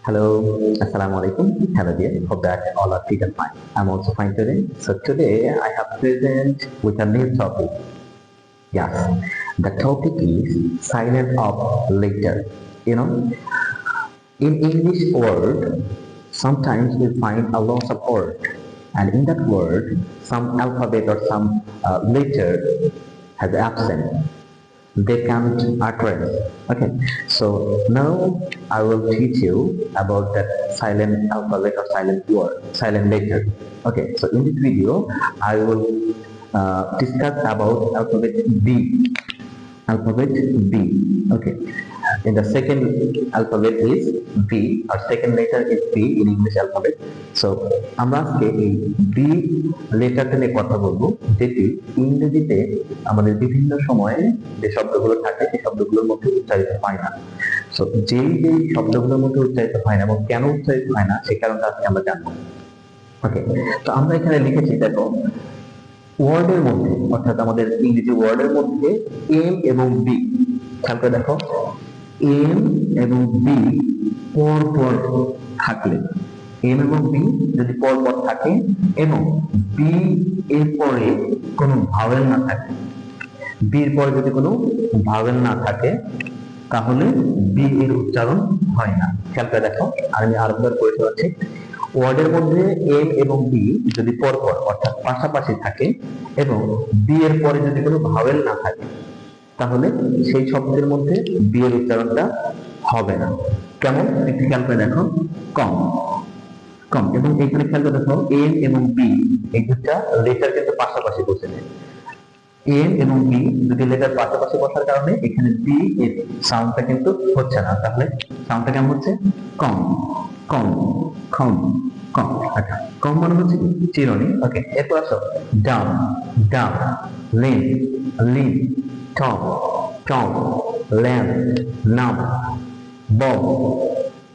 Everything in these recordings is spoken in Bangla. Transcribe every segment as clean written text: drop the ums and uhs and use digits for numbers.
Hello, Assalamu alaikum. Hello dear. Hope that all are fit and fine. I'm also fine today. So today I have present with a new topic. Yes, the topic is silent of letter. You know, in English word, sometimes we find a loss of word, and in that word, some alphabet or some letter has absent. They can't utterance. Okay, so now I will teach you about that silent alphabet or silent word, silent letter. Okay, so in this video I will discuss about alphabet B. Alphabet B. Okay, in the second alphabet is B, or second letter is B in English alphabet. So আমরা আজকে এই B লেটারটা নিয়ে কথা বলবো, যেটি ইংরেজিতে আমাদের বিভিন্ন সময়ে যে শব্দগুলো থাকে সেই শব্দগুলোর মধ্যে উচ্চারিত হয় না। সো যেই শব্দগুলোর মধ্যে উচ্চারিত হয় না এবং কেন উচ্চারিত হয় না সেই কারণটা আজকে আমরা জানবো। ওকে, তো আমরা এখানে লিখেছি, দেখো ওয়ার্ডের মধ্যে, অর্থাৎ আমাদের ইংরেজি ওয়ার্ডের মধ্যে এম এবং বি, খেয়াল করে দেখো, এম এবং বি পর পর থাকলে, এম এবং বি যদি পর পর থাকে এবং বি এর পরে কোনো ভাওয়েল না থাকে, বির পরে যদি কোনো ভাওয়েল না থাকে তাহলে বি এর উচ্চারণ হয় না। খেয়াল করে দেখো, আমি আরেকবার করে দেখাচ্ছি। ওয়ার্ডের মধ্যে এম এবং বি যদি পরপর অর্থাৎ পাশাপাশি থাকে এবং বি এর পরে যদি কোনো ভাওয়েল না থাকে তাহলে সেই শব্দের মধ্যে বি এর উচ্চারণটা হবে না। কেমন একটু খেয়াল করে দেখো, কম কম, এবং এখানে খেয়াল করে দেখো এম এবং বি এই দুটা লেটার কিন্তু পাশাপাশি বসেছে। এম এবং বি দুটি লেটার পাশাপাশি বসার কারণে এখানে বি এর সাউন্ডটা কিন্তু হচ্ছে না, তাহলে সাউন্ডটা কেমন হচ্ছে? কম কম কম কম। আচ্ছা, কম মানে হচ্ছে চিরুনি। ওকে, এরপর আসো down down, lean lean, top top, lamp নাম, বব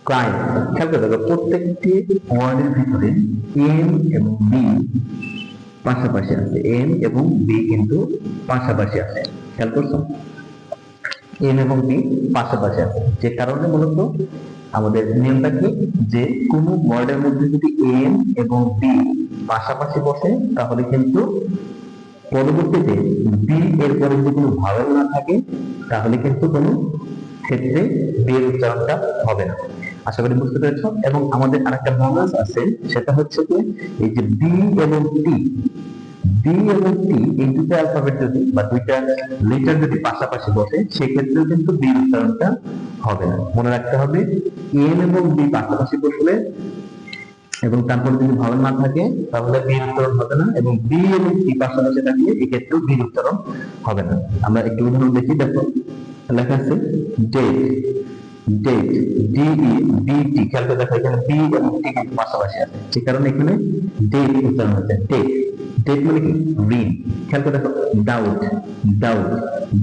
ক্রাইম। খেয়াল করে দেখো প্রত্যেকটি ওয়ার্ডের ভিতরে এম এবং বি পাশাপাশি আছে, এম এবং বি কিন্তু পাশাপাশি আছে। খেয়াল করছো, এম এবং বি পাশাপাশি আছে, যে কারণে মূলত আমাদের নিয়মটা কি, যে কোন ওয়ার্ডের মধ্যে যদি এম এবং বি পাশাপাশি বসে তাহলে কিন্তু পরবর্তীতে বি এর পরে যদি কোনো ভাওয়েল না থাকে তাহলে কিন্তু কোনো ক্ষেত্রে বি এর উচ্চারণটা হবে না। আশা করি বুঝতে পেরেছ। এবং আমাদের আরেকটা বোনাস আছে, সেটা হচ্ছে কি, এই যে বি এবং টি, বি এবং টি এই দুটো অ্যালফাবেট যদি বা দুইটা লেটার যদি পাশাপাশি বসে সেক্ষেত্রেও কিন্তু বি উচ্চারণটা হবে না। মনে রাখতে হবে, এম এবং বি পাশাপাশি বসলে এবং তারপর যদি ভাওয়েল না থাকে তাহলে বি উচ্চারণ হবে না, এবং বি এবং টি পাশাপাশি থাকলে এক্ষেত্রেও বি উচ্চারণ হবে না। আমরা একটু উদাহরণ দেখি। দেখো লেখা আছে ডেট ডেট, ডিই বিটি। খেয়াল করে দেখো এখানে বি এবং টি কিন্তু পাশাপাশি আছে, যে কারণে এখানে ডেট উচ্চারণ হচ্ছে ডেট। ডেট মানে কি? রিড। খেয়াল করে দেখো ডাউট ডাউট,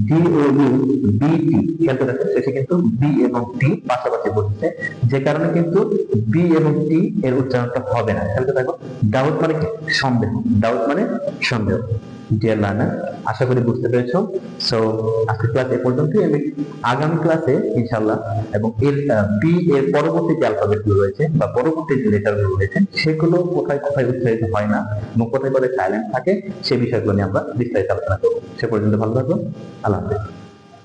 ডিওইউ বিটি। খেয়াল করে দেখো সেটা কিন্তু বি এবং টি পাশাপাশি বসছে, যে কারণে কিন্তু বি এবং টি এর উচ্চারণটা হবে না। খেয়াল করে দেখো ডাউট মানে কি? সন্দেহ। ডাউট মানে সন্দেহ। ডিয়ার লার্নার, আশা করি বুঝতে পেরেছো। সো আজকের ক্লাস এ পর্যন্তই। আমি আগামী ক্লাসে ইনশাআল্লাহ এবং এর বি এর পরবর্তী যে অ্যালফাবেট গুলো রয়েছে বা পরবর্তী যে লেটার গুলো রয়েছে সেগুলো কোথায় কোথায় উচ্চারিত হয় না এবং কোথায় কোথায় সাইলেন্ট থাকে সে বিষয়গুলো নিয়ে আমরা বিস্তারিত আলোচনা করবো। সে পর্যন্ত ভালো থাকো। আল্লাহ হাফেজ।